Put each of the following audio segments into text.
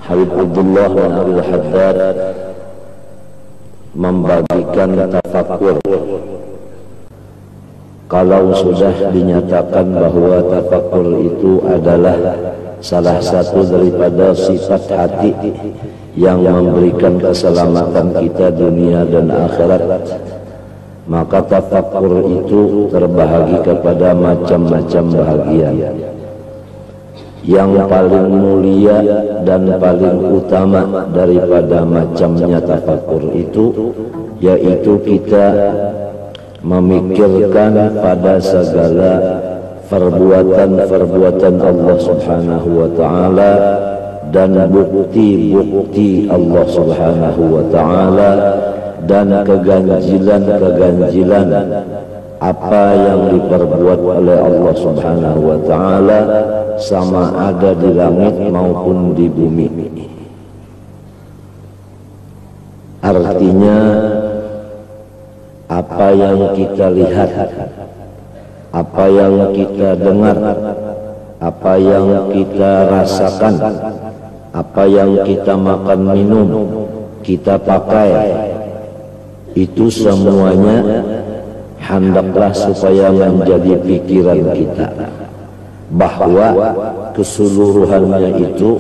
Habib Abdullah bin Abdul Haddad membagikan tafakur. Kalau sudah dinyatakan bahwa tafakur itu adalah salah satu daripada sifat hati yang memberikan keselamatan kita dunia dan akhirat, maka tafakur itu terbahagi kepada macam-macam bahagian. Yang paling mulia dan paling utama daripada macamnya tafakur itu, yaitu kita memikirkan pada segala perbuatan-perbuatan Allah Subhanahu wa ta'ala dan bukti-bukti Allah Subhanahu wa ta'ala dan keganjilan-keganjilan apa yang diperbuat oleh Allah Subhanahu wa ta'ala, sama ada di langit maupun di bumi. Artinya apa yang kita lihat, apa yang kita dengar, apa yang kita rasakan, apa yang kita makan minum, kita pakai, itu semuanya hendaklah supaya menjadi pikiran kita bahwa keseluruhannya itu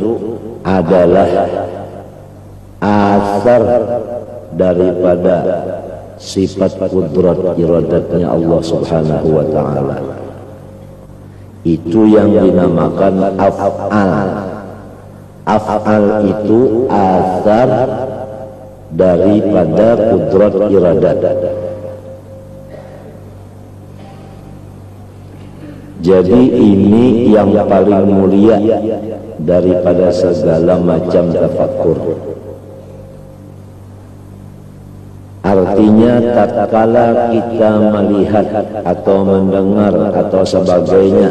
adalah asar daripada sifat kudrat iradatnya Allah Subhanahu wa ta'ala. Itu yang dinamakan af'al. Af'al itu asar daripada kudrat iradat. Jadi ini yang paling mulia daripada segala macam tafakkur. Artinya tatkala kita melihat atau mendengar atau sebagainya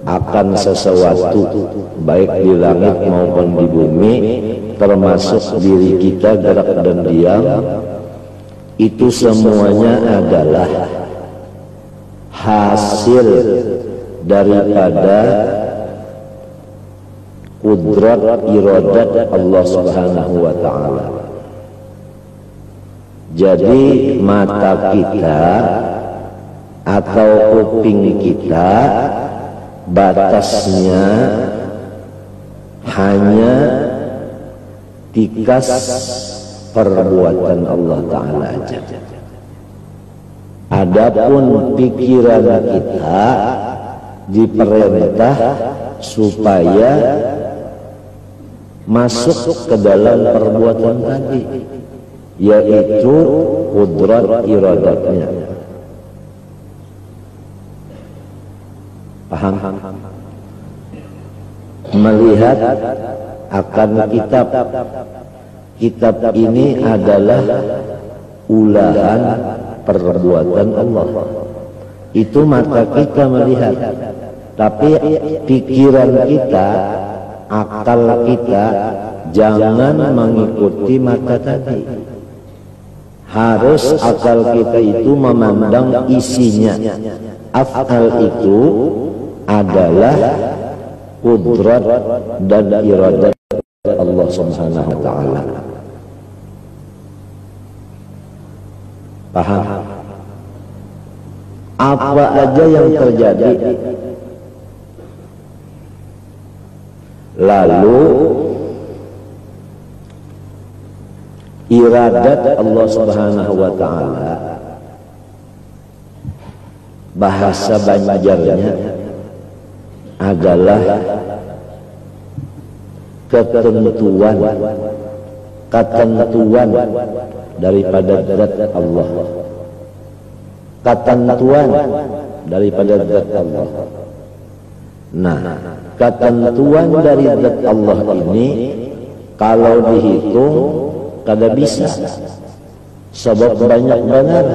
akan sesuatu baik di langit maupun di bumi, termasuk diri kita gerak dan diam, itu semuanya adalah hasil daripada kudrat iradat Allah Subhanahu wa ta'ala. Jadi mata kita atau kuping kita batasnya hanya tikas perbuatan Allah ta'ala aja. Adapun pikiran kita diperintah supaya masuk ke dalam perbuatan tadi, yaitu kudrat iradatnya. Paham? Melihat akan kitab. Kitab ini adalah ulahan perbuatan Allah. Itu mata kita melihat, tapi pikiran kita, akal kita jangan mengikuti mata tadi. Harus akal kita itu memandang isinya. Af'al itu adalah kudrat dan iradat Allah Subhanahu wa ta'ala. Paham? Apa aja yang terjadi, lalu iradat Allah Subhanahu wa ta'ala, bahasa Banjarnya adalah ketentuan daripada zat Allah. Ketentuan daripada zat Allah. Nah, ketentuan dari zat Allah ini kalau dihitung kada bisa, sebab banyak banget.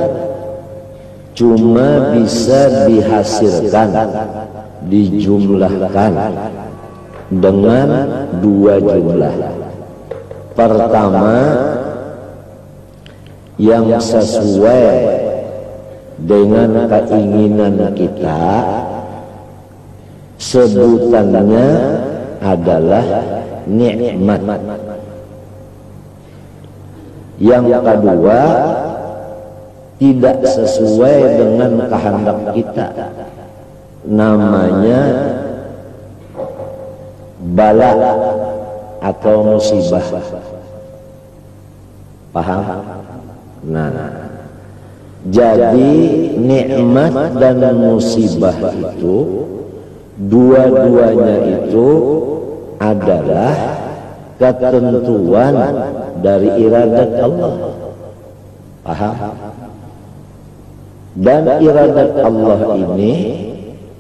Cuma bisa dihasilkan, dijumlahkan dengan dua jumlah. Pertama, yang sesuai dengan keinginan kita, sebutannya adalah nikmat. Yang kedua, tidak sesuai dengan kehendak kita, namanya bala atau musibah. Paham? Nah, jadi nikmat dan musibah itu dua-duanya itu adalah ketentuan dari iradat Allah. Paham? Dan iradat Allah ini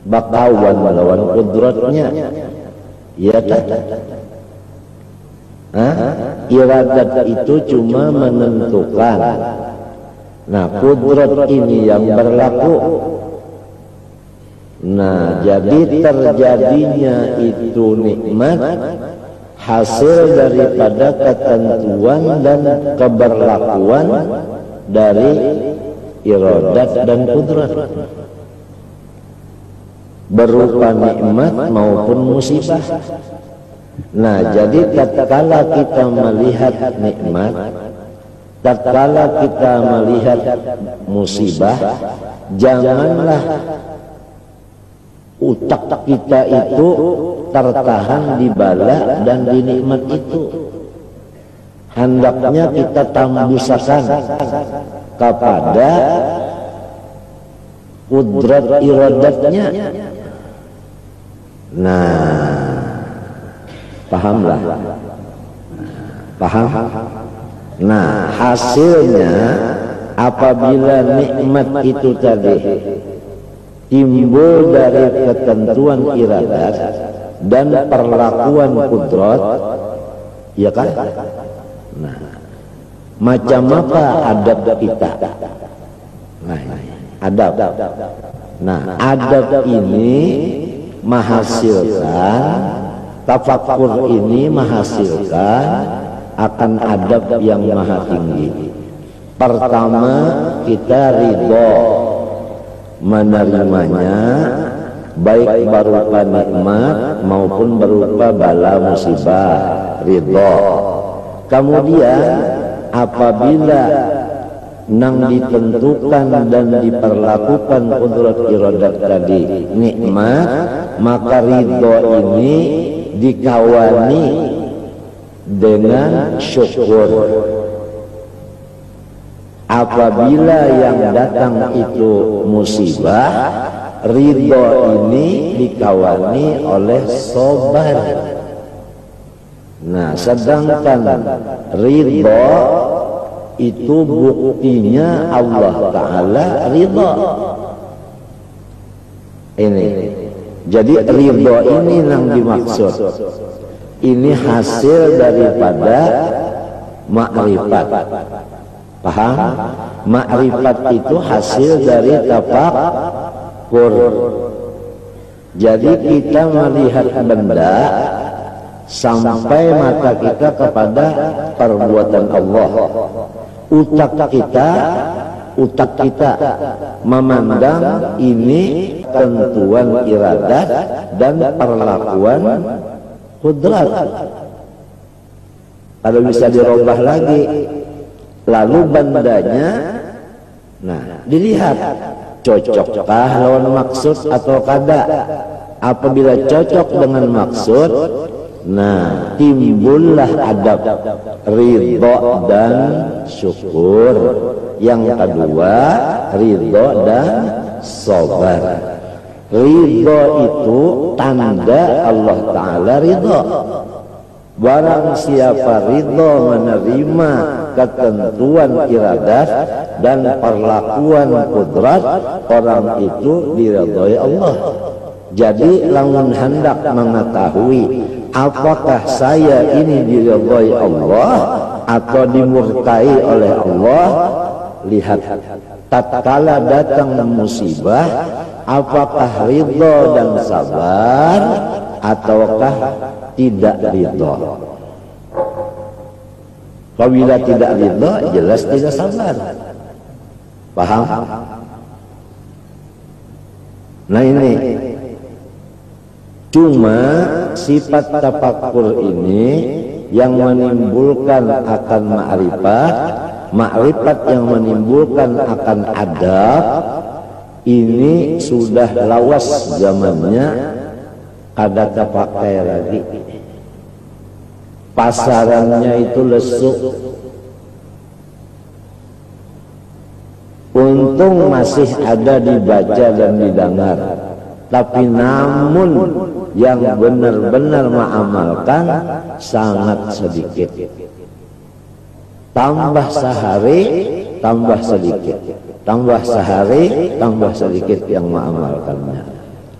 bakawan melawan kudratnya. Ya tak? Iradat itu cuma menentukan. Nah, kudrat ini yang berlaku. Nah, jadi terjadinya itu nikmat hasil daripada ketentuan dan keberlakuan dari iradat dan kudrat, berupa nikmat maupun musibah. Nah, jadi tatkala kita melihat nikmat, tatkala kita melihat musibah, janganlah utak kita itu tertahan di bala dan di nikmat itu. Hendaknya kita tambusakan kepada kudrat iradatnya. Nah, pahamlah. Paham? Nah, hasilnya apabila nikmat itu tadi timbul dari ketentuan iradat dan perlakuan kudrat, ya kan? Nah, macam apa adab kita? Nah, adab. Nah, adab ini menghasilkan, tafakkur ini menghasilkan akan adab yang maha tinggi. Pertama, kita ridho menerimanya, baik berupa nikmat maupun berupa bala musibah, ridho. Kemudian apabila nang ditentukan dan diperlakukan kudrat iradat tadi nikmat, maka ridho ini dikawani dengan syukur. Apabila yang datang itu musibah, ridho ini dikawani oleh sabar. Nah, sedangkan ridho itu buktinya Allah Ta'ala ridho. Ini, jadi ridho ini yang dimaksud. Ini hasil daripada makrifat. Paham? Makrifat itu hasil dari tafakkur. Jadi kita melihat benda sampai mata kita kepada perbuatan Allah. Utak kita memandang ini tentuan iradat dan perlakuan kudrat. Kalau bisa dirubah lagi, lalu bandanya, nah, dilihat cocokkah lawan maksud atau kada. Apabila cocok dengan maksud, nah, timbullah adab ridho dan syukur. Yang kedua, ridho dan sabar. Ridho itu tanda Allah Ta'ala ridho. Barang siapa ridho menerima ketentuan iradat dan perlakuan kudrat, orang itu diridhoi Allah. Jadi lamun hendak mengetahui apakah saya ini diridhoi Allah atau dimurkai oleh Allah, lihat tatkala datang musibah, apakah ridho dan sabar ataukah tidak ridho. Apabila tidak ridho, jelas tidak sabar. Paham? Nah, ini Cuma sifat tafakkur ini yang menimbulkan akan ma'rifat, ma'rifat yang menimbulkan akan adab, ini sudah lawas zamannya, kada terpakai lagi. Pasarannya itu lesu. Untung masih ada dibaca dan didengar, tapi namun yang benar-benar mengamalkan sangat sedikit. Tambah sehari, tambah sedikit. Tambah sehari, tambah sedikit yang mengamalkannya.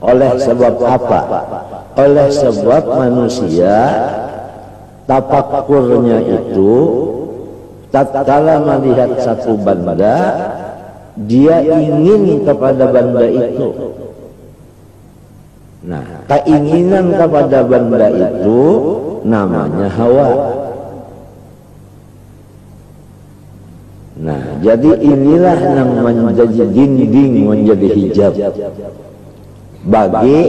Oleh sebab apa? Oleh sebab manusia tafakkurnya itu tatkala melihat satu benda, dia ingin kepada benda itu. Nah, keinginan kepada benda itu namanya hawa. Nah, jadi inilah yang menjadi dinding, menjadi hijab bagi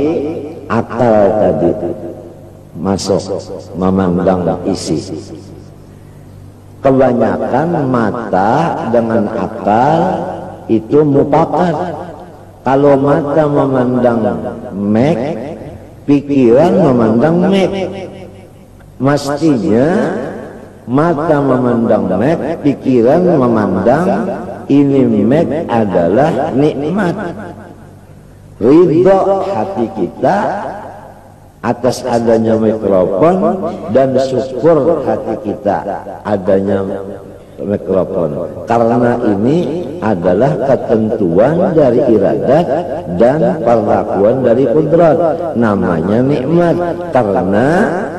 akal tadi masuk memandang isi. Kebanyakan mata dengan akal itu mufakat. Kalau mata memandang mek, pikiran memandang mek. Mestinya mata memandang mek, pikiran memandang ini mek adalah nikmat. Ridho hati kita atas adanya mikrofon dan syukur hati kita adanya mikrofon, karena ini adalah ketentuan dari iradat dan perlakuan dari kudrat, namanya nikmat. Karena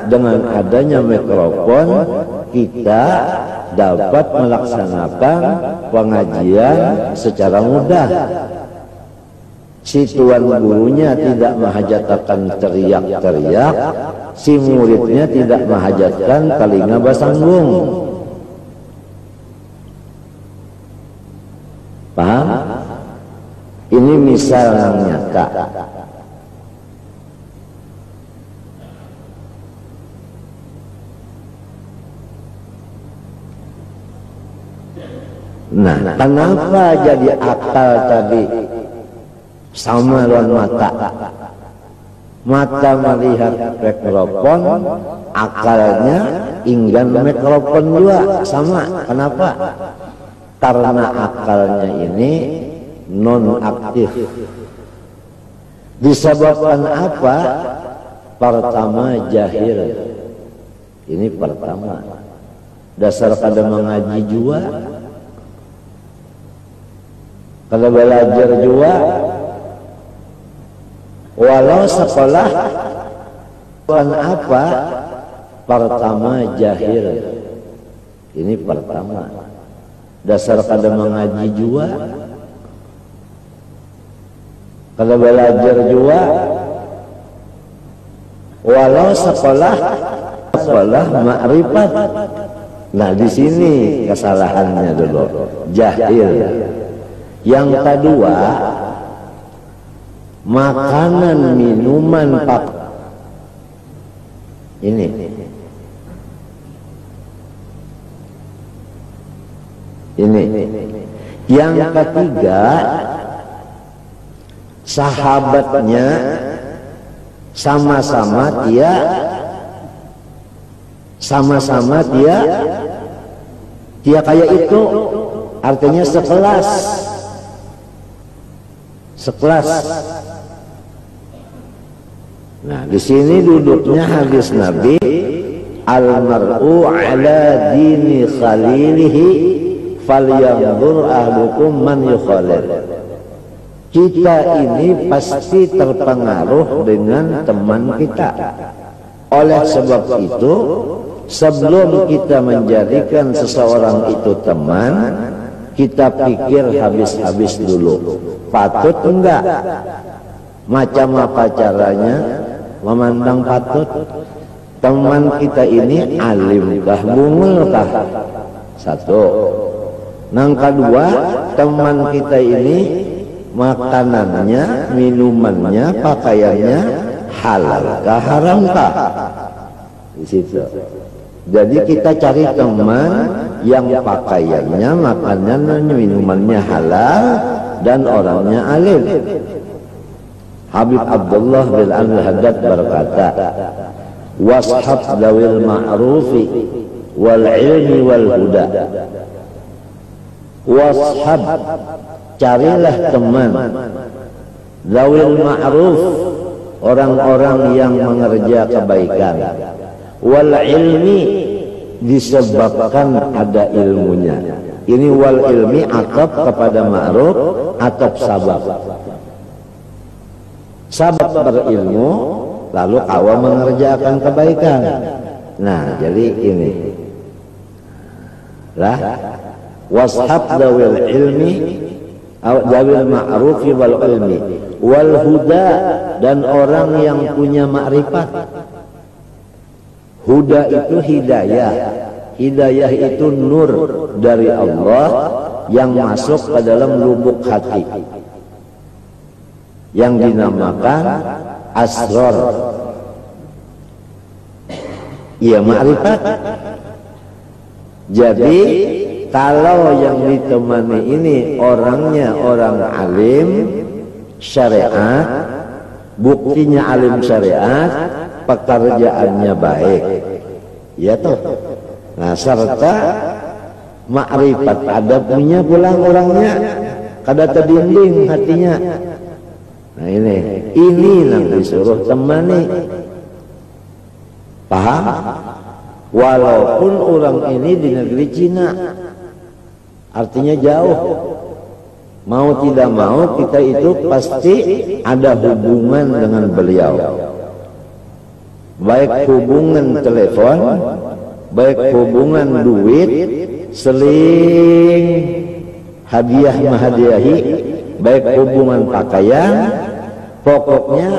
dengan adanya mikrofon kita dapat melaksanakan pengajian secara mudah. Si tuan gurunya tidak menghajatkan teriak-teriak, si muridnya tidak menghajatkan telinga basanggung. Paham? Ini misal yang nyata. Nah, kenapa jadi akal tadi sama lawan mata? Mata melihat mikrofon, akalnya ingin mikrofon juga sama. Kenapa? Karena akalnya ini non aktif. Disebabkan apa? Pertama jahil. Ini pertama. Dasar kada mengaji juga, kada belajar juga. Walau sekolah kan apa? Pertama jahil. Ini pertama. Dasar kada mengaji juga, kada belajar juga. Walau sekolah ma'rifat. Nah, di sini kesalahannya dulu, jahil. Yang kedua, makanan minuman pak. Ini yang ketiga, sahabatnya sama-sama dia kayak itu, artinya sekelas. Nah, di sini duduknya hadis Nabi, al-mar'u ala dini khalilihi falyanzur ahlukum man yukhalil. Kita ini pasti terpengaruh dengan teman kita. Oleh sebab itu, sebelum kita menjadikan seseorang itu teman, kita pikir habis-habis dulu. Patut enggak? Macam apa caranya memandang patut? Teman kita ini alimkah, bungelkah? Satu. Yang kedua, teman kita ini makanannya, minumannya, pakaiannya halalkah haramkah? Di situ. Jadi kita cari teman yang pakaiannya, makanannya, minumannya halal dan orangnya alim. Habib Abdullah bin Al-Haddad berkata, washab dawil ma'rufi wal ilmi wal huda. Washab, carilah teman, dawil ma'ruf, orang-orang yang mengerja kebaikan, wal ilmi, disebabkan ada ilmunya. Ini wal ilmi atap kepada ma'ruf, atap sabab. Sabab berilmu, lalu awam mengerjakan kebaikan. Nah, jadi ini lah, washab dawil ilmi dawil ma'rufi wal ilmi wal huda, dan orang yang punya makrifat. Huda itu hidayah. Hidayah itu nur dari Allah yang masuk ke dalam lubuk hati, yang dinamakan asrar. Ya, makrifat. Jadi kalau yang ditemani ini orangnya orang alim syariat, buktinya alim syariat, pekerjaannya baik, ya toh. Nah, serta makrifat ada punya pulang orangnya, kada terdinding hatinya. Nah, ini yang disuruh temani. Paham? Walaupun orang ini di negeri Cina, artinya jauh, mau tidak mau kita itu pasti ada hubungan dengan beliau, baik hubungan telepon, baik hubungan duit, seling hadiah menghadiahi, baik hubungan pakaian, pokoknya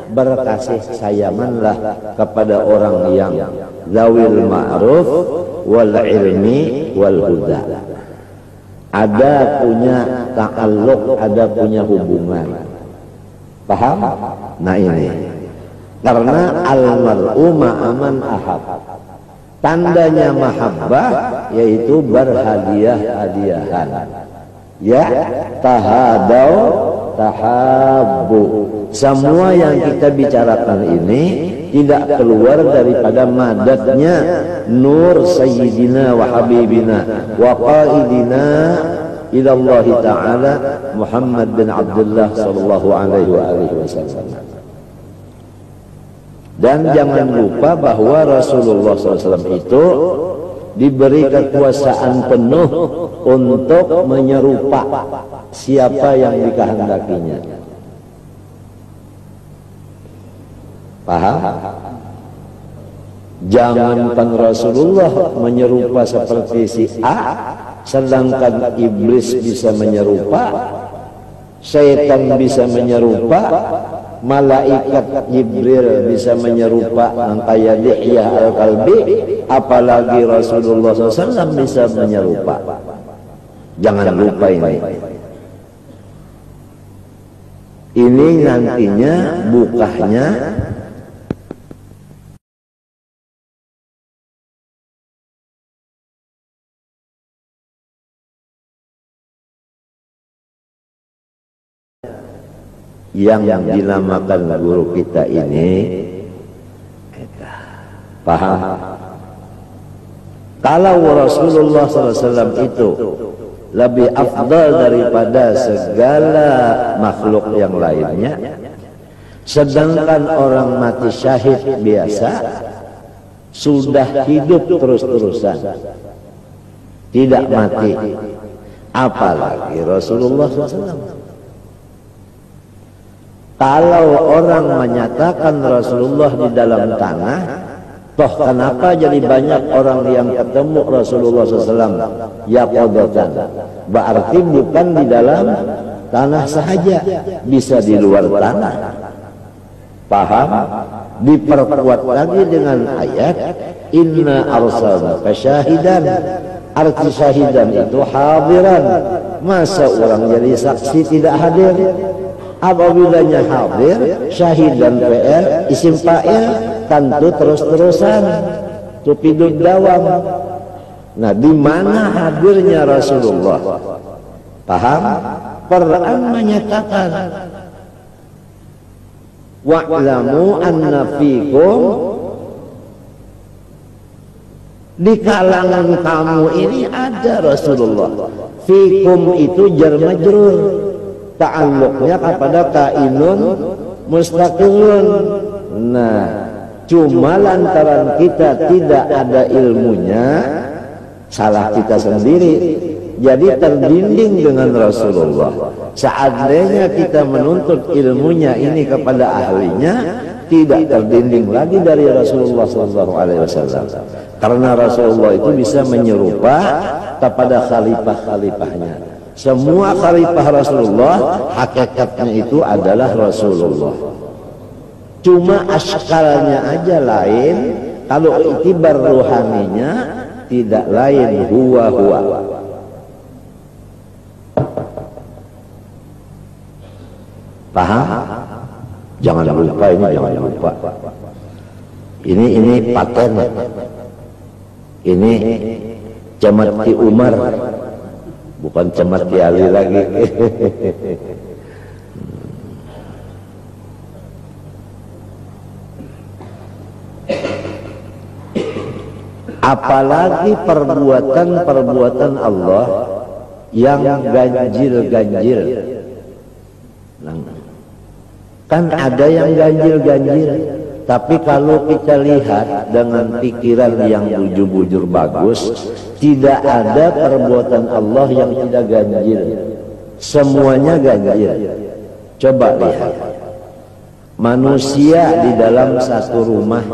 berkasih sayamanlah kepada orang yang zawil ma'ruf wal ilmi wal huda. Ada punya ta'alluq, ada punya hubungan. Paham? Nah, ini karena al-mar'u ma'aman ahab. Tandanya mahabbah yaitu berhadiah-hadiahan. Ya, tahadau tahabbu. Semua yang kita bicarakan ini tidak keluar daripada madatnya nur sayyidina wa habibina wa qaidina ila Allah Ta'ala Muhammad bin Abdullah sallallahu alaihi wasallam. Dan jangan lupa bahwa Rasulullah SAW itu diberi kekuasaan penuh untuk menyerupa siapa yang dikehendakinya. Paham? Jangankan Rasulullah menyerupa seperti si A, sedangkan iblis bisa menyerupa, syaitan bisa menyerupa, malaikat Jibril bisa menyerupa angkaya Dihya al-Kalbi, apalagi Rasulullah SAW bisa menyerupa. Jangan lupa ini. Ini nantinya bukahnya yang dinamakan guru kita ini. Paham? Kalau Rasulullah SAW itu lebih afdal daripada segala makhluk yang lainnya, sedangkan orang mati syahid biasa sudah hidup terus-terusan, tidak mati, apalagi Rasulullah SAW. Kalau orang menyatakan Rasulullah di dalam tanah, toh kenapa jadi banyak orang yang ketemu Rasulullah SAW yaqadatan? Berarti bukan di dalam tanah sahaja, bisa di luar tanah. Paham? Diperkuat lagi dengan ayat inna arsalnaka syahidan. Arti syahidan itu hadiran. Masa orang jadi saksi tidak hadir? Apabila hadir syahid dan fi'il, isim fa'il tentu terus-terusan tupidud dawam. Nah, di mana hadirnya Rasulullah? Paham? Quran menyatakan wa'lamu anna fikum, di kalangan kamu ini ada Rasulullah. Fikum itu jar majrur, ta'alluqnya kepada kainun mustaqilun. Nah, cuma lantaran kita tidak ada ilmunya, salah kita sendiri, jadi terdinding dengan Rasulullah. Seandainya kita menuntut ilmunya ini kepada ahlinya, tidak terdinding lagi dari Rasulullah SAW. Karena Rasulullah itu bisa menyerupa kepada khalifah-khalifahnya. Semua khalifah Rasulullah hakikatnya itu adalah Rasulullah. Cuma askalnya aja lain. Kalau itibar ruhaninya tidak lain, huwa. Paham? Jangan lupa ini, jangan lupa. Ini paten. Ini Cemati Umar, bukan Cemati Ali lagi. Apalagi perbuatan Allah yang ganjil-ganjil. Kan ada yang ganjil-ganjil, tapi kalau kita lihat dengan pikiran yang bujur-bujur bagus, tidak ada perbuatan Allah yang tidak ganjil. Semuanya ganjil. Coba lihat manusia di dalam satu rumah,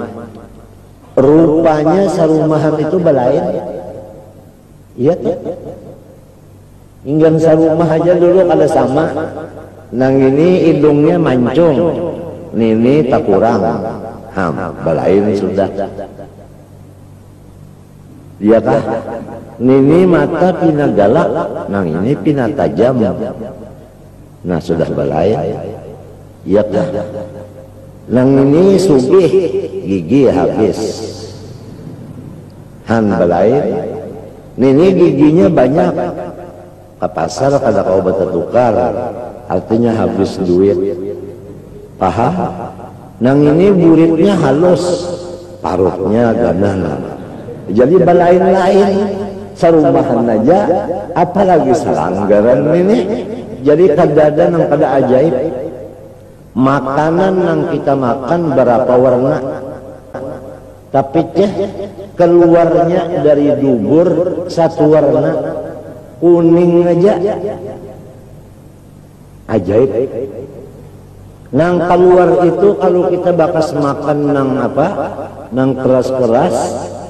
rupanya sarumahan itu belain. Iya tuh. Hingga sarumah aja dulu kada sama. Nang ini hidungnya mancung, ini tak kurang, belain sudah. Iya kah? Nini mata pina galak, nang ini pina tajam. Nah sudah belain. Iya kah? Nang ini sugih, gigi habis. Belain. Nini giginya banyak. Ke pasar kada kau bata tukar, artinya habis duit. Paham? Nang ini buritnya halus, parutnya ganan. Jadi belain-lain sarumahan aja, apalagi salanggaran ini. Jadi kadada nang kada ajaib. Makanan nang kita makan berapa warna, tapi keluarnya dari dubur satu warna, kuning aja, ajaib. Nang keluar itu kalau kita bakas makan nang apa, nang keras-keras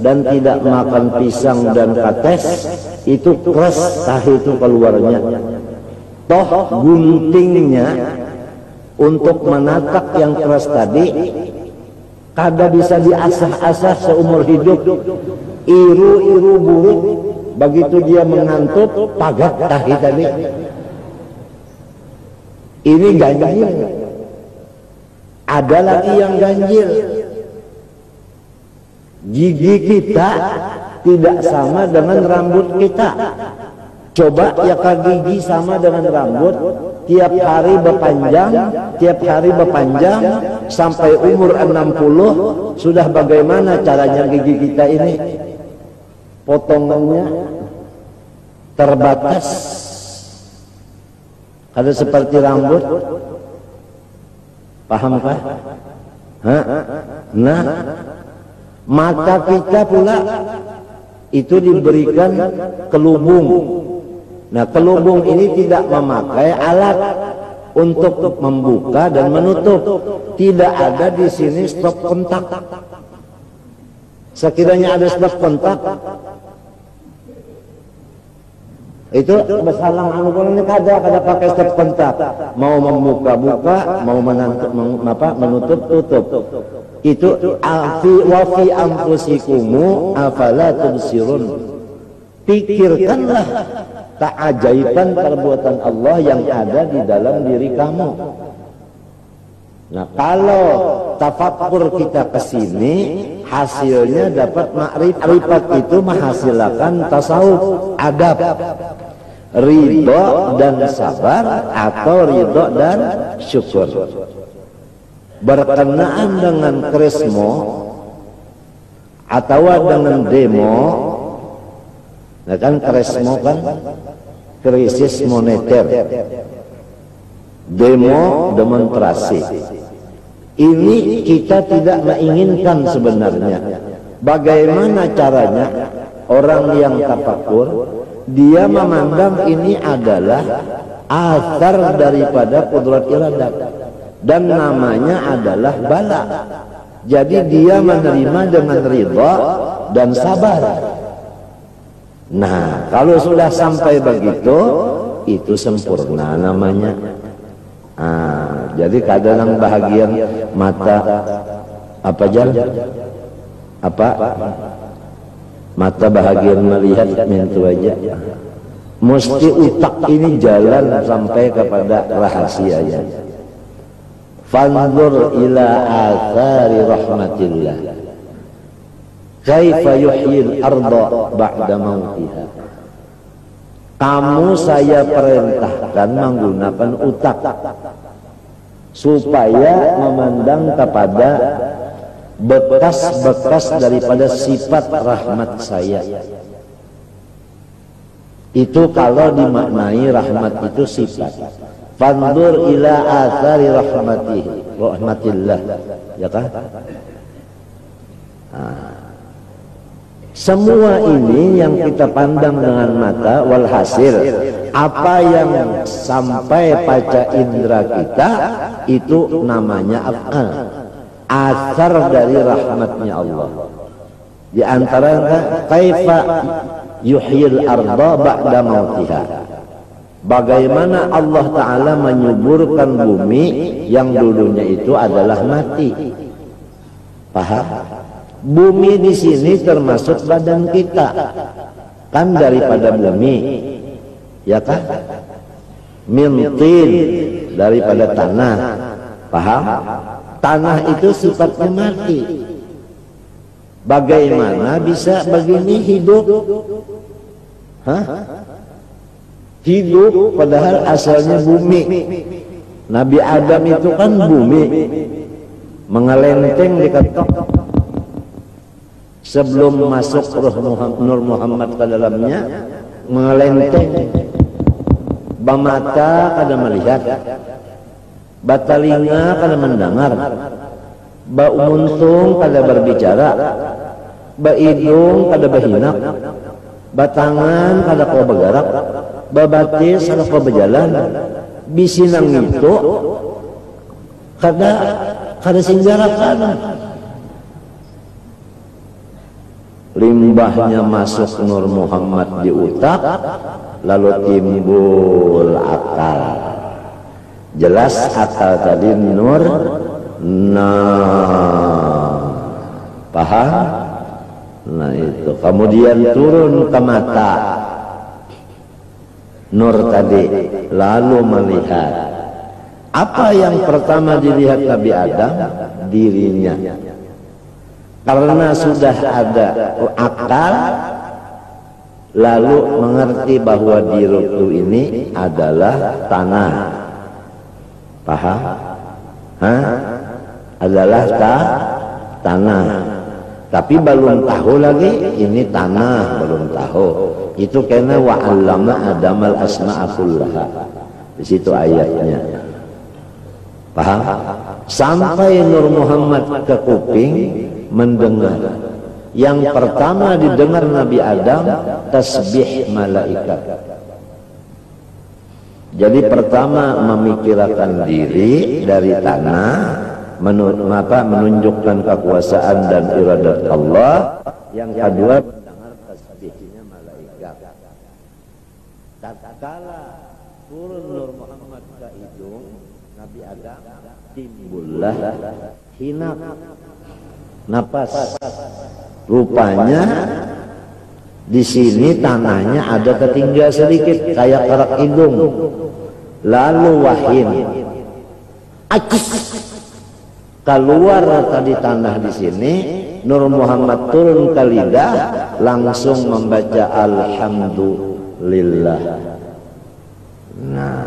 dan tidak makan pisang dan kates, itu keras tahu itu keluarnya. Toh guntingnya untuk menatak yang keras tadi kada bisa diasah-asah seumur hidup. Iru-iru buruk, begitu dia mengantuk, pagak tahi tadi. Ini ganjil. Ada lagi yang ganjil. Gigi kita tidak sama dengan rambut kita. Coba ya gigi sama dengan rambut, tiap hari berpanjang sampai umur 60, sudah bagaimana caranya gigi kita ini? Potongannya terbatas. Ada seperti rambut. Pahamkah? Nah, mata kita pula itu diberikan kelubung. Nah, kelubung ini tidak memakai alat untuk membuka dan menutup. Tidak ada di sini stop kontak. Sekiranya ada stop kontak, itu bersalang ini kada pakai stop kontak. Mau membuka-buka, mau menutup tutup. Itu wa fi anfusikumu afala tubsirun. Pikirkanlah keajaiban perbuatan Allah yang ada di dalam diri kamu. Nah, kalau tafakkur kita ke sini, hasilnya dapat makrifat, itu menghasilkan tasawuf, adab, ridho dan sabar atau ridho dan syukur. Berkenaan dengan krismo atau dengan demo, nah kan krismo kan krisis moneter, demo demonstrasi. Ini kita tidak menginginkan sebenarnya. Bagaimana caranya orang yang tafakur, dia memandang ini adalah asar daripada kudrat iradat, dan namanya adalah bala. Jadi dia menerima dengan ridha dan sabar. Nah, kalau sudah sampai begitu, itu sempurna namanya. Jadi kadang bahagian mata apa jalan? Apa? Mata bahagian melihat mentu aja. Mesti utak ini jalan sampai kepada rahasianya. Fanzur ila athari rahmatillah. Kaifa yuhyil arda ba'da mautiha. Kamu saya perintahkan menggunakan utak supaya memandang kepada bekas-bekas daripada sifat rahmat saya. Itu kalau dimaknai rahmat itu sifat. Fandur ila athari rahmatillah, ya kan? Semua ini yang kita pandang dengan mata, walhasil apa yang sampai pada indera kita itu namanya af'al, asar dari rahmatnya Allah. Di antaranya kaifa yuhyil arda ba'da mautiha. Bagaimana Allah Ta'ala menyuburkan bumi yang dulunya itu adalah mati. Paham? Bumi di sini termasuk badan kita, kan daripada bumi, ya kan? Mintin daripada tanah, paham? Tanah itu sifatnya mati. Bagaimana bisa begini hidup? Hidup padahal asalnya bumi. Nabi Adam itu kan bumi, mengelenteng di ketok. Sebelum masuk Nur Muhammad ke dalamnya, mengelenteng. Bamata kada melihat, batalinga kada mendengar, baumuntung kada berbicara, baidung kada berhinak, batangan kada kau bergerak, babatis kada kau berjalan, bisinang itu kada singgarakan. Limbahnya masuk Nur Muhammad di utak, lalu timbul akal. Jelas akal tadi nur, paham? Nah itu kemudian turun ke mata, nur tadi, lalu melihat. Apa yang pertama dilihat Nabi Adam? Dirinya. Karena sudah ada akal, lalu mengerti bahwa diri itu ini adalah tanah. Paham? Adalah tanah. Tapi belum tahu lagi ini tanah, belum tahu. Itu karena wa'allama Adamal asma'a kullaha. Di situ ayatnya. Paham? Sampai Nur Muhammad ke kuping mendengar. Yang pertama didengar Nabi Adam tasbih malaikat. Jadi pertama memikirkan diri dari tanah, menunjukkan kekuasaan dan iradat Allah. Yang kedua mendengar tasbihnya malaikat. Tatkala turun Nur Muhammad ke hidung Nabi Adam, timbullah hinak, napas. Rupanya di sini tanahnya ada ketinggian sedikit kayak kerak hidung. Lalu wahim, keluar tadi tanah di sini, Nur Muhammad turun ke lidah, langsung membaca alhamdulillah. Nah,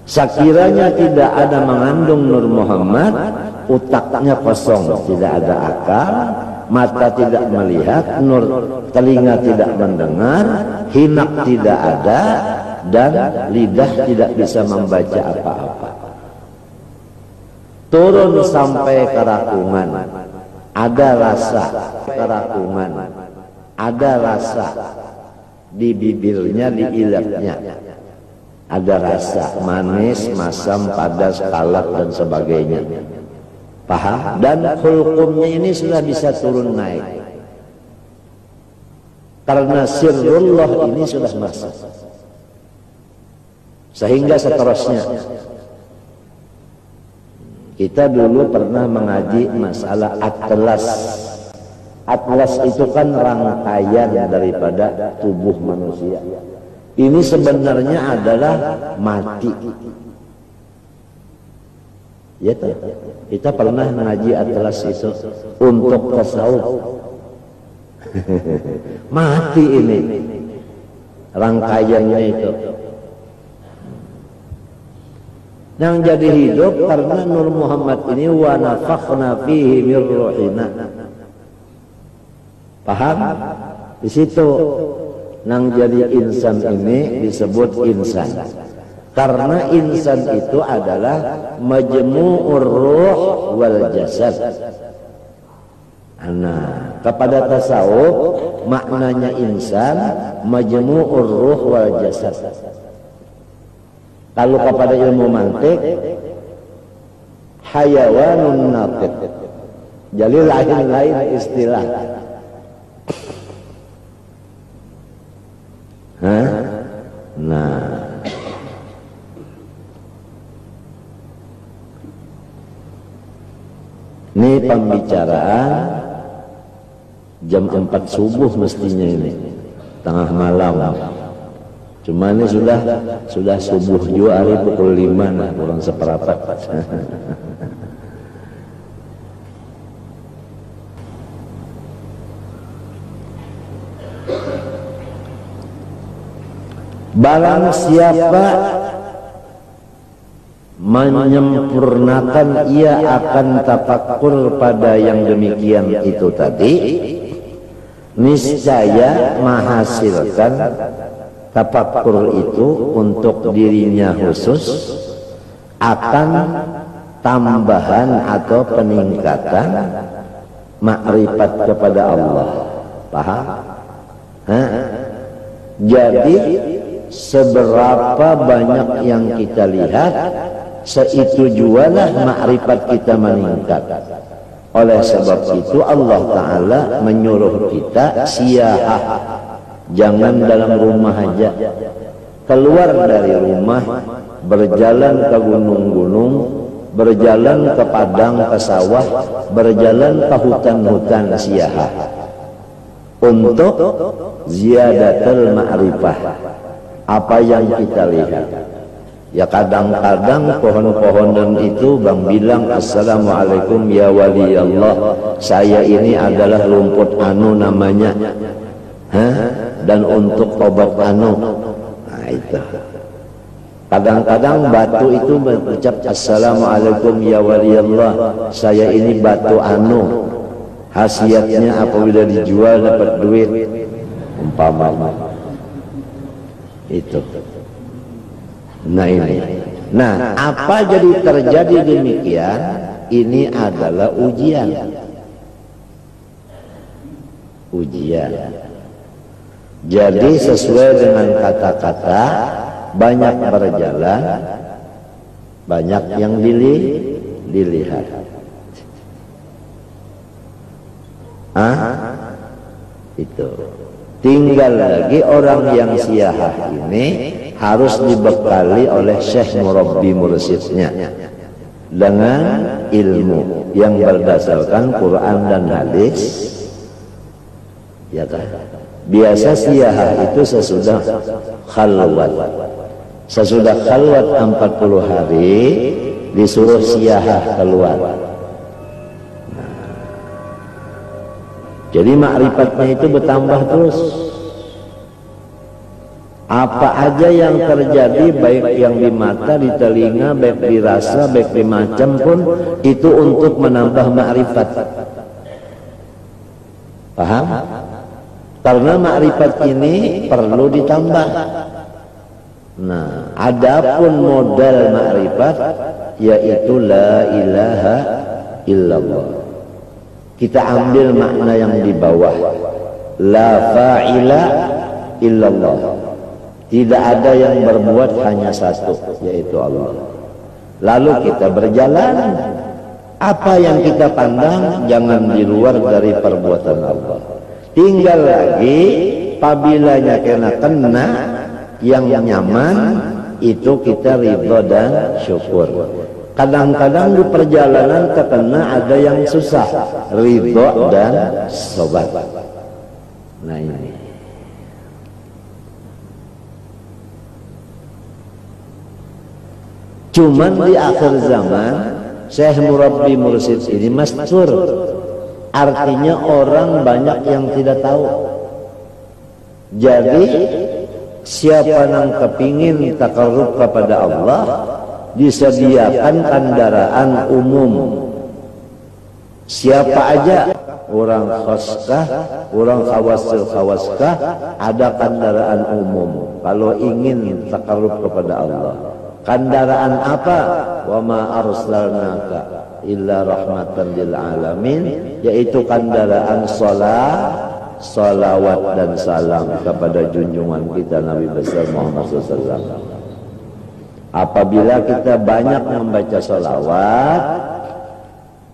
sekiranya tidak ada mengandung Nur Muhammad, otaknya kosong, tidak ada akal, mata tidak melihat, telinga tidak mendengar, hinak tidak ada, dan lidah tidak bisa membaca apa-apa. Turun sampai ke rakungan, ada rasa kerakungan, ada rasa di bibirnya, di ilatnya, ada rasa manis, masam, padas, kalak dan sebagainya. Paham? Dan hulkumnya ini sudah bisa turun naik, karena sirrullah ini sudah masuk. Sehingga seterusnya, kita dulu pernah mengaji masalah atlas. Atlas itu kan rangkaian daripada tubuh manusia. Ini sebenarnya adalah mati. Ya, kita pernah mengaji atlas itu untuk tasawuf. Mati ini rangkaiannya itu. Yang jadi hidup karena Nur Muhammad ini wa nafakhna fihi min ruhina. Paham? Di situ yang jadi insan ini disebut insan. Karena insan itu adalah majmu'ur ruh wal jasad. Nah, kepada tasawuf maknanya insan majmu'ur ruh wal jasad. Kalau kepada ilmu mantik, hayawanun natiq. Jadi lain-lain istilah. Hah? Nah, ini pembicaraan jam 4 subuh mestinya ini, tengah malam. Cuma ini sudah subuh juga, hari pukul 5 nah, kurang seperempat. Barang siapa menyempurnakan, ia akan tafakkur pada yang demikian itu tadi, niscaya menghasilkan tafakkur itu untuk dirinya khusus akan tambahan atau peningkatan makrifat kepada Allah. Paham? Jadi seberapa banyak yang kita lihat, seitu jualah makrifat kita meningkat. Oleh sebab itu Allah Ta'ala menyuruh kita siyahah. Jangan dalam rumah aja, keluar dari rumah, berjalan ke gunung-gunung, berjalan ke padang, ke sawah, berjalan ke hutan-hutan siyahah untuk ziyadatul ma'rifah. Apa yang kita lihat, ya kadang-kadang pohon-pohonan itu bang bilang assalamualaikum ya wali Allah, saya ini adalah rumput anu namanya, dan untuk obat anu. Nah itu kadang-kadang batu itu berucap assalamualaikum ya wali Allah, saya ini batu anu, khasiatnya apabila dijual dapat duit, umpamanya itu. Nah ini, nah apa jadi terjadi demikian? Ini adalah ujian. Jadi sesuai dengan kata-kata, banyak berjalan, banyak yang dilihat. Itu. Tinggal lagi orang yang siyahah ini harus dibekali oleh syekh murabbi mursyidnya dengan ilmu yang berdasarkan Quran dan hadis. Ya kan? Biasa siyahah itu sesudah khalwat. Sesudah khalwat 40 hari disuruh siyahah keluar. Jadi ma'rifatnya itu bertambah terus. Apa aja yang terjadi, baik yang di mata, di telinga, baik dirasa, baik di macam pun, itu untuk menambah ma'rifat. Paham? Karena ma'rifat ini perlu ditambah. Nah, adapun modal ma'rifat yaitu la ilaha illallah. Kita ambil makna yang di bawah. La fa'ila illallah. Tidak ada yang berbuat, hanya satu, yaitu Allah. Lalu kita berjalan. Apa yang kita pandang jangan di luar dari perbuatan Allah. Tinggal lagi apabila kena yang nyaman, itu kita ridho dan syukur. Kadang-kadang di perjalanan terkena ada yang susah, ridho dan sobat. Nah ini. Cuman di akhir zaman, Syekh Murabbi Mursyid ini mastur. Artinya orang banyak yang tidak tahu. Jadi siapa yang kepingin takarrub kepada Allah, disediakan kendaraan umum. Siapa aja, orang khoskah, orang khawaskah, ada kendaraan umum. Kalau ingin takarrub kepada Allah, kendaraan apa? Wa ma arsalnaka illa rahmatan lil alamin, yaitu kendaraan salawat dan salam kepada junjungan kita Nabi besar Muhammad SAW. Apabila kita banyak membaca salawat,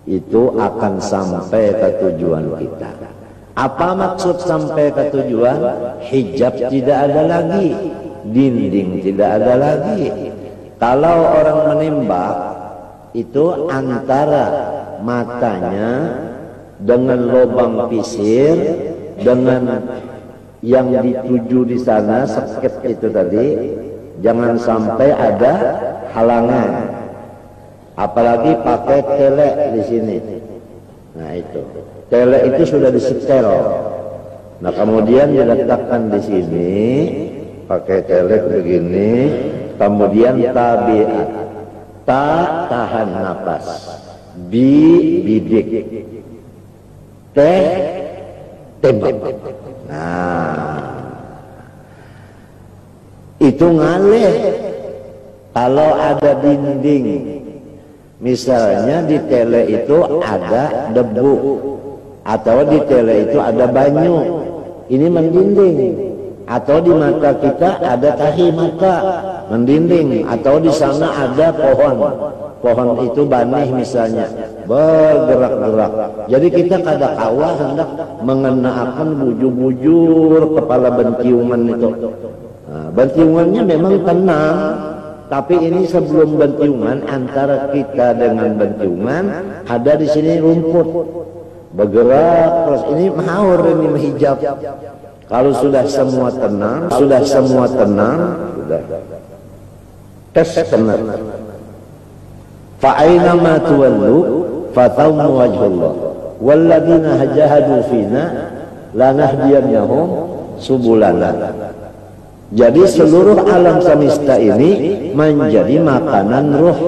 itu akan sampai ke tujuan kita. Apa maksud sampai ke tujuan? Hijab tidak ada lagi, dinding tidak ada lagi. Kalau orang menembak, itu antara matanya dengan lubang pisir, dengan yang dituju di sana, sakit itu tadi, jangan sampai ada halangan. Apalagi pakai tele di sini. Nah itu, tele itu sudah disetel. Nah kemudian diletakkan di sini, pakai tele begini, kemudian tabiat, tahan napas, bidik, tembak. Nah, itu ngalih. Kalau ada dinding, misalnya di tele itu ada debu, atau di tele itu ada banyu, ini mendinding. Atau di mata kita ada tahi mata, mendinding. Atau di sana ada pohon itu banih misalnya, bergerak-gerak. Jadi kita kada kawa hendak mengenakan bujur-bujur kepala bentiungan itu. Nah, bentiungannya memang tenang, tapi ini sebelum bentiungan, antara kita dengan bentiungan ada di sini rumput bergerak terus. Ini maur, ini menghijab. Kalau sudah semua tenang, sudah tes tenang. Fa'aina ma tuwallu fathammu wajhullah walladzina hajahadu fina lanahdiyannahum subulana. Jadi seluruh alam semesta ini menjadi makanan ruh,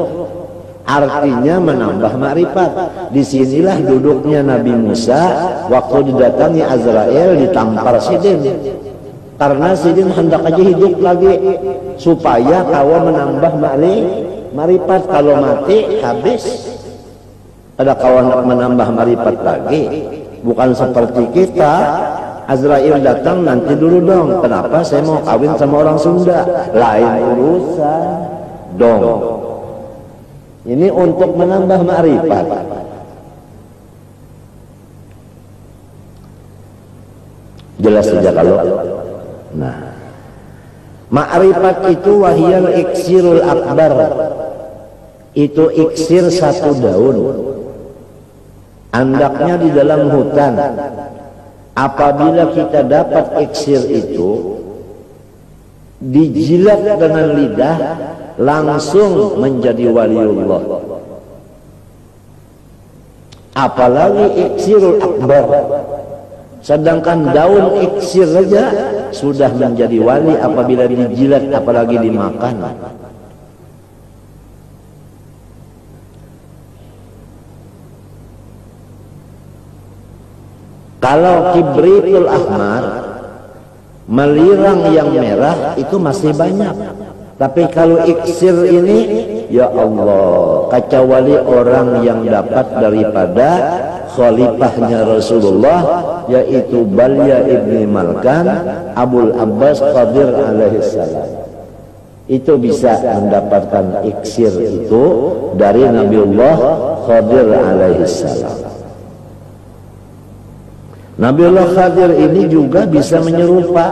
artinya menambah makrifat. Disinilah duduknya Nabi Musa waktu didatangi Azrail, ditampar Sidin. Karena Sidin hendak aja hidup lagi supaya kawa menambah makrifat. Kalau mati habis. Ada kawan menambah makrifat lagi. Bukan seperti kita, Azrail datang, nanti dulu dong. Kenapa saya mau kawin sama orang Sunda? Lain urusan dong. Ini untuk menambah makrifat. Jelas saja kalau. Nah, makrifat itu wahyal iksirul akbar. Itu iksir satu daun. Andaknya di dalam hutan. Apabila kita dapat iksir itu, dijilat dengan lidah, langsung menjadi waliullah. Apalagi iksirul akbar, Sedangkan daun iksir saja sudah menjadi wali apabila dijilat, apalagi dimakan. Kalau kibritul ahmar, melirang yang merah, itu masih banyak. Tapi kalau iksir ini, ya Allah, kecuali orang yang dapat daripada khalifahnya Rasulullah, yaitu Balya ibni Malkan, Abul Abbas Qadir alaihissalam. Itu bisa mendapatkan iksir itu dari Nabiullah Qadir alaihissalam. Nabiullah Qadir ini juga bisa menyerupa.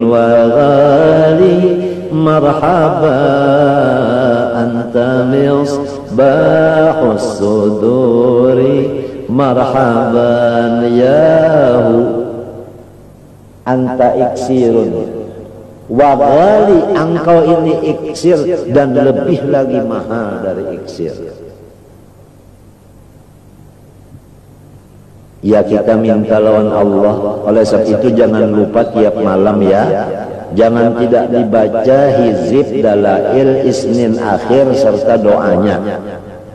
وغالي مرحبا أنت مصباح الصدور مرحبا ياهو أنت إكسير وغالي engkau ini iksir dan lebih lagi mahal dari iksir. Ya kita minta lawan Allah. Oleh sebab itu jangan lupa tiap malam ya, jangan tidak dibaca hizib dalail isnin akhir serta doanya.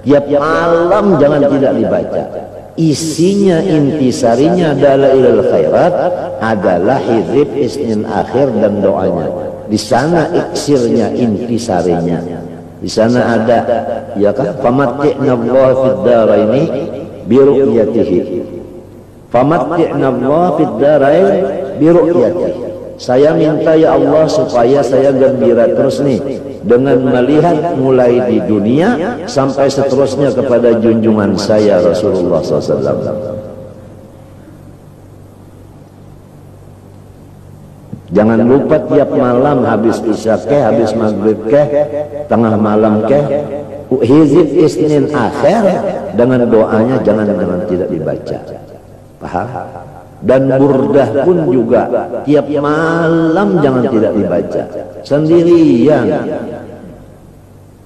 Tiap malam jangan tidak dibaca. Isinya intisarinya dalailul khairat adalah hizib isnin akhir dan doanya. Di sana iksirnya, intisarinya. Di sana ada ya kan, famatti'na Allah fid daraini bi ru'yatihi. Famatti'na Allah fid darain bi ru'yatihi. Saya minta ya Allah supaya saya gembira terus nih dengan melihat mulai di dunia sampai seterusnya kepada junjungan saya Rasulullah SAW. Jangan lupa tiap malam habis isya keh, habis maghrib keh, tengah malam keh, hizib isnin akhir dengan doanya jangan tidak dibaca. Paham? Dan burdah pun juga tiap malam jangan tidak dibaca. Sendirian.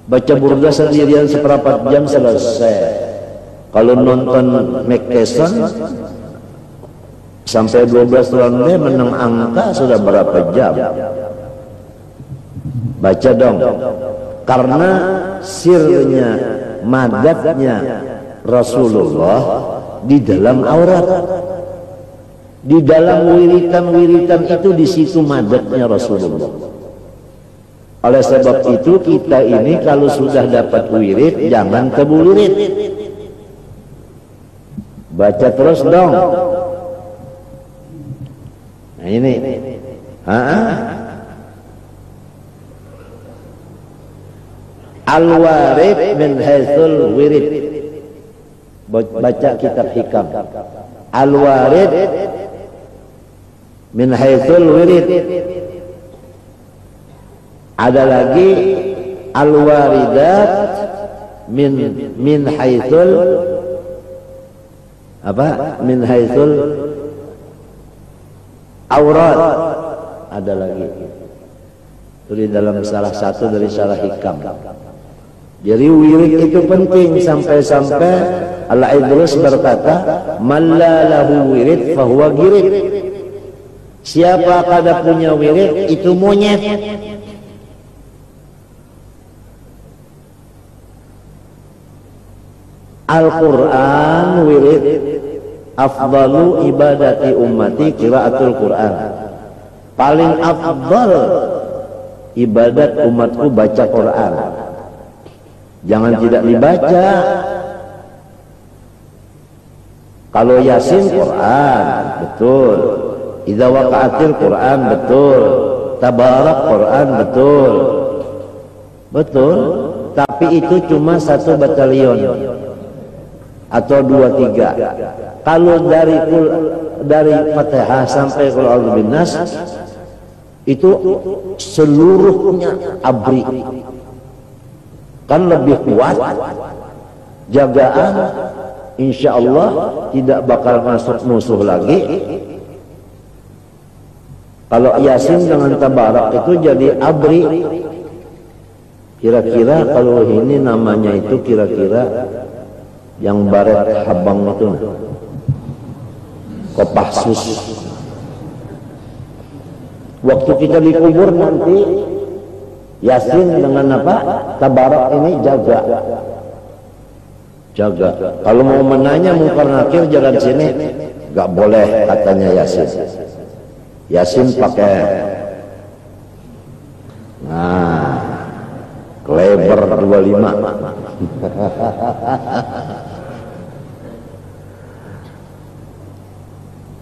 Baca burdah sendirian seperempat jam selesai. Kalau nonton Mike Tyson sampai 12 ronde menang angka sudah berapa jam? Baca dong. Karena sirnya, madatnya Rasulullah di dalam aurat. Di dalam wiritan-wiritan itu, di situ madatnya Rasulullah. Oleh sebab itu kita ini kalau sudah dapat wirid jangan kebulirit. Baca terus dong. Nah ini. Al-warid min haitsul wirid. Baca kitab hikam. Al-warid min haitsul wirid. Ada lagi al-waridat min haitsul apa? Min haitsul aurat. Ada lagi. Itu di dalam salah satu dari syarah hikam. Jadi wirid itu penting sampai-sampai Al-Idrus berkata, "Man la lahu wirid fahuwa girid." Siapa kada punya wirid itu monyet. Al-Quran wirid. Afdalu ibadati ummati qiraatul Quran. Paling afdal ibadat umatku baca Quran. Jangan tidak dibaca. Kalau Yasin Quran, betul. Idza waqa'atil Quran, betul. Tabarak Quran, betul. Betul. Tapi itu cuma 1 batalion atau 2-3. Kalau dari Fatihah sampai Qul a'udzu binnas itu seluruhnya abri. Kan lebih kuat, jagaan insya Allah tidak bakal masuk musuh lagi. Kalau Yasin dengan Tabarak itu jadi abri. Kira-kira kalau ini namanya itu kira-kira yang baret habang itu Kopassus. Waktu kita dikubur nanti Yasin dengan apa? Tabarak ini jaga. Kalau mau menanya Munkar Nakir jalan sini, gak boleh katanya Yasin. Yasin pakai kleber 25.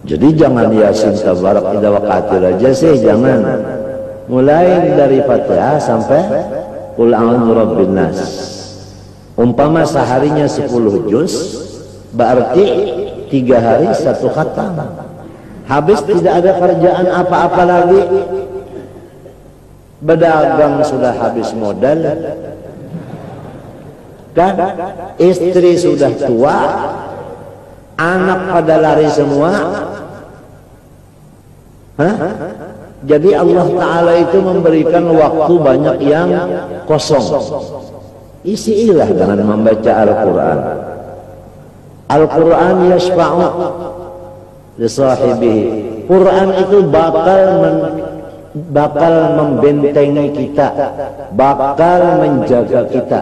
Jadi jangan Yasin Tabarak idza waqa'atil aja sih, jangan. Mulai dari Fatihah sampai Qul a'udzu birabbin nas. Umpama seharinya 10 juz, berarti 3 hari 1 khatam. Habis tidak ada kerjaan apa-apa lagi. Berdagang sudah habis modal. Kan istri sudah tua, anak pada lari semua. Jadi Allah Ta'ala itu memberikan waktu banyak yang kosong. Isilah dengan membaca Al-Quran. Al-Quran yashfa'u li sahibihi. Quran itu bakal membentengi kita, bakal menjaga kita.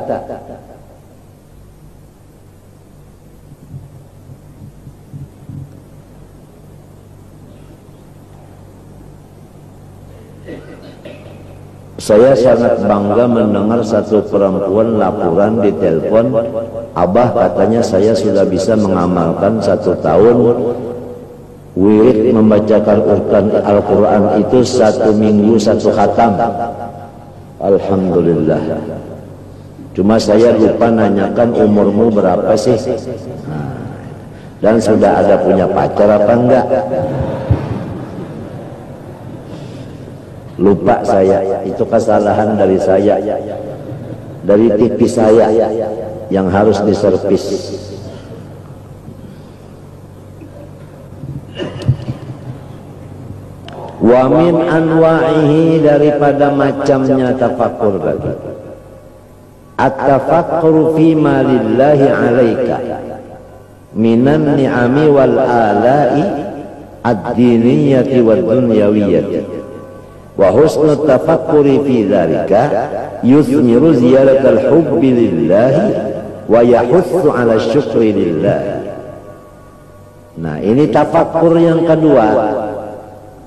Saya sangat bangga mendengar satu perempuan laporan di telepon, Abah katanya saya sudah bisa mengamalkan 1 tahun wirid membacakan Al-Quran itu 1 minggu 1 khatam. Alhamdulillah. Cuma saya lupa nanyakan umurmu berapa sih? Dan sudah ada punya pacar apa enggak? Lupa saya, itu kesalahan dari saya, dari TV saya yang harus diservis. Wa min anwa'ihi, daripada macamnya tafakkur lagi. At-tafakkur fi ma lillahi alaika. minan ni'ami wal ala'i ad-diniyati wad dunyawiyati wa husnul tafakkuri fi dzalika yuthmiru ziyaratal hubbi lillahi wa yahutsu 'ala syukri lillahi. Nah, ini tafakkur yang kedua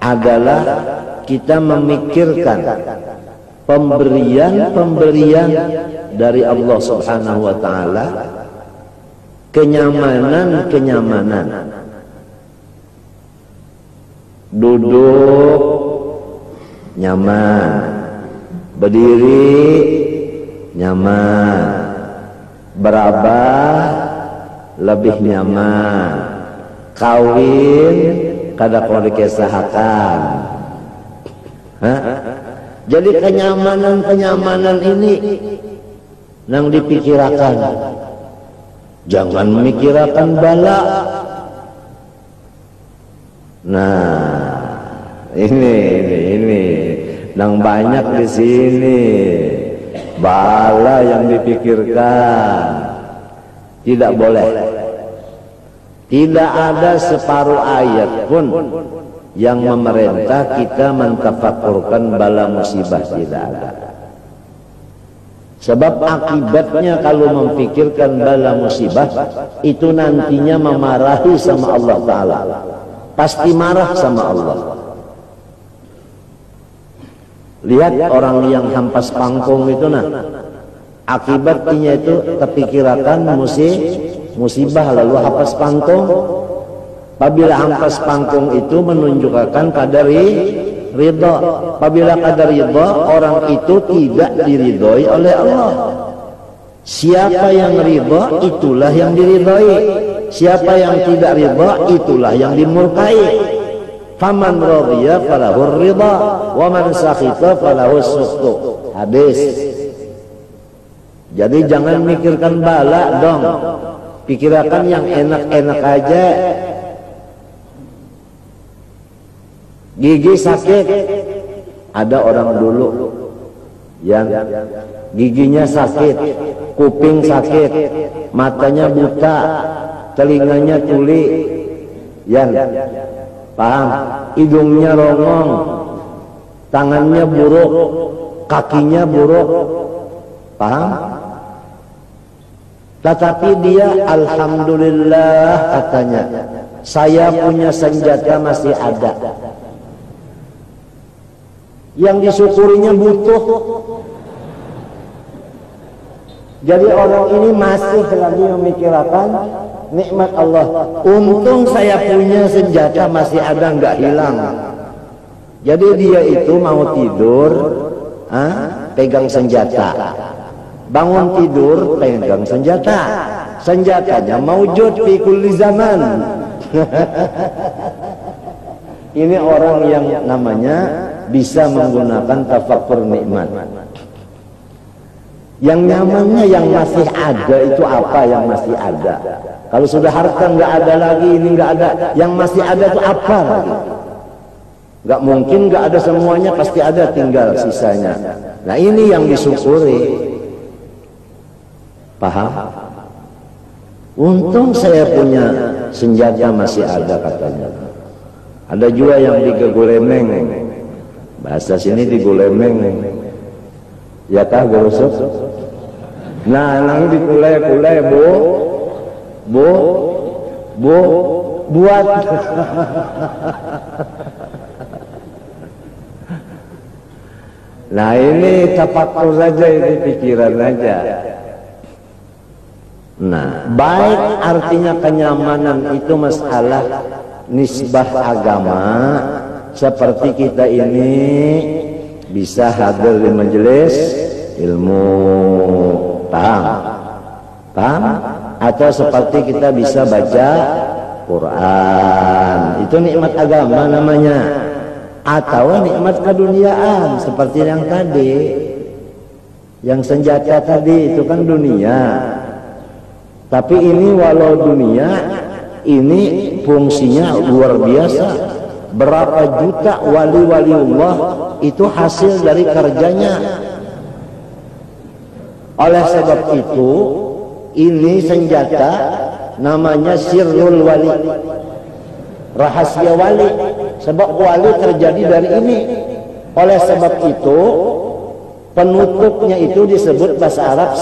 adalah kita memikirkan pemberian-pemberian dari Allah Subhanahu wa taala, kenyamanan-kenyamanan. Duduk nyaman, berdiri nyaman, berabah lebih nyaman, kawin kada kalau dikesahakan. Jadi kenyamanan-kenyamanan ini yang dipikirkan, jangan memikirkan bala. Nah, ini yang banyak di sini bala yang dipikirkan. Tidak boleh. Tidak ada separuh ayat pun yang memerintah kita mentafakkurkan bala musibah, tidak ada. Sebab akibatnya kalau memikirkan bala musibah itu nantinya memarahi sama Allah Ta'ala, pasti marah sama Allah. Lihat orang yang hampas pangkung itu, nah akibatnya itu terpikirkan musibah lalu hampas pangkung. Apabila hampas pangkung itu menunjukkan kadar ridha. Apabila kadar ridha, orang itu tidak diridhoi oleh Allah. Siapa yang ridha, itulah yang diridhoi. Siapa yang tidak ridha, itulah yang dimurkai. Faman radhiya falahu ridha wa man sakhita falahu sukhtu. Hadis. Jadi jangan mikirkan bala dong. Pikirkan yang enak-enak aja. Gigi sakit, ada orang dulu yang giginya sakit, kuping sakit, matanya buta, telinganya tuli, yang paham, hidungnya rongong, tangannya buruk, kakinya buruk, paham? Tetapi dia alhamdulillah katanya, saya punya senjata masih ada. Yang disyukurinya butuh. Jadi orang ini masih lagi memikirkan nikmat Allah. Untung saya punya senjata masih ada, nggak hilang. Jadi dia itu mau tidur, pegang senjata. Bangun tidur, pegang senjata. Senjatanya maujud fi kulli zaman. Ini orang yang namanya bisa menggunakan tafakkur nikmat. Yang nyamannya yang masih ada itu apa yang masih ada? Kalau sudah harta nggak ada lagi, ini nggak ada, yang masih ada itu apa lagi? Nggak mungkin nggak ada semuanya, pasti ada, tinggal sisanya. Nah ini yang disyukuri. Paham? Untung saya punya senjata masih ada katanya. Ada juga yang digegulemeng. Bahasa sini digulemeng. Ya kah gosok? Nah, nang dikulai-kulai buat. Nah, ini tafakkur saja, ini pikiran saja. Nah, baik artinya kenyamanan itu masalah nisbah agama. Seperti kita ini bisa hadir di majelis ilmu, paham? Paham? Atau seperti kita bisa baca Quran, itu nikmat agama namanya. Atau nikmat keduniaan seperti yang tadi, yang senjata tadi itu kan dunia. Tapi ini walau dunia, ini fungsinya luar biasa. Berapa juta wali-wali Allah itu hasil dari kerjanya. Oleh sebab itu, ini senjata namanya sirrul wali, rahasia wali. Sebab wali terjadi dari ini. Oleh sebab itu penutupnya itu disebut bahasa Arab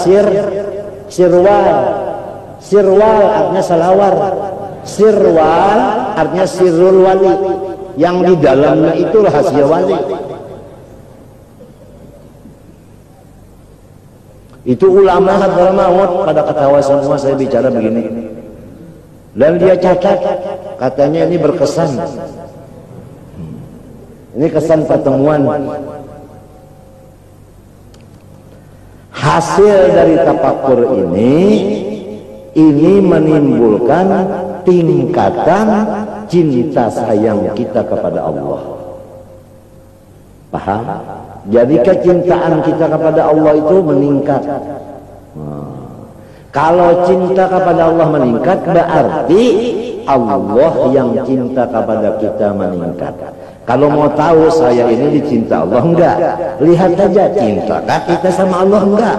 sirwal. Sirwal artinya salawar, sirwal artinya sirrul wali, yang di dalamnya itu rahasia wali. Itu ulama Hadrah Maut pada ketawa semua saya bicara begini. Dan dia catat, katanya ini berkesan. Ini kesan pertemuan. Hasil dari tafakur ini menimbulkan tingkatan cinta sayang kita kepada Allah. Paham? Jadi kecintaan kita kepada Allah itu meningkat. Kalau cinta kepada Allah meningkat, berarti Allah yang cinta kepada kita meningkat. Kalau mau tahu saya ini dicinta Allah enggak, lihat aja cintakah kita sama Allah enggak.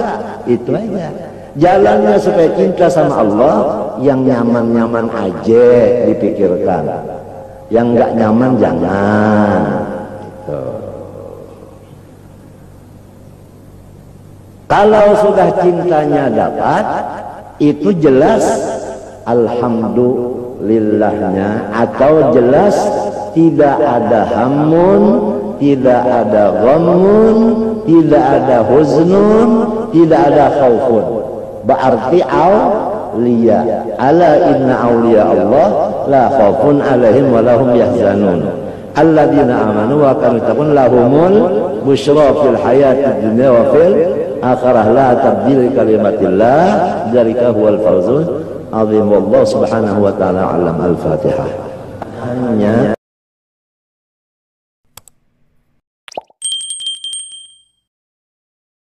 Itu aja. Jalannya supaya cinta sama Allah, yang nyaman-nyaman aja dipikirkan, yang enggak nyaman jangan. Gitu. Kalau sudah cintanya dapat, itu jelas alhamdulillahnya, atau jelas tidak ada hamun, tidak ada ghamun, tidak ada huznun, tidak ada khaufun. Berarti auliya. Ala inna auliya Allah la khaufun alaihim wa lahum yahzanun. Alladzina amanu wa kanu yattaqun lahumul busyra fil hayatid dunya wa fil akhirah la tabdil kalimatillah. Dzalika huwal fawzul azim. Wallahu subhanahu wa ta'ala alam. Al-Fatihah. Hanya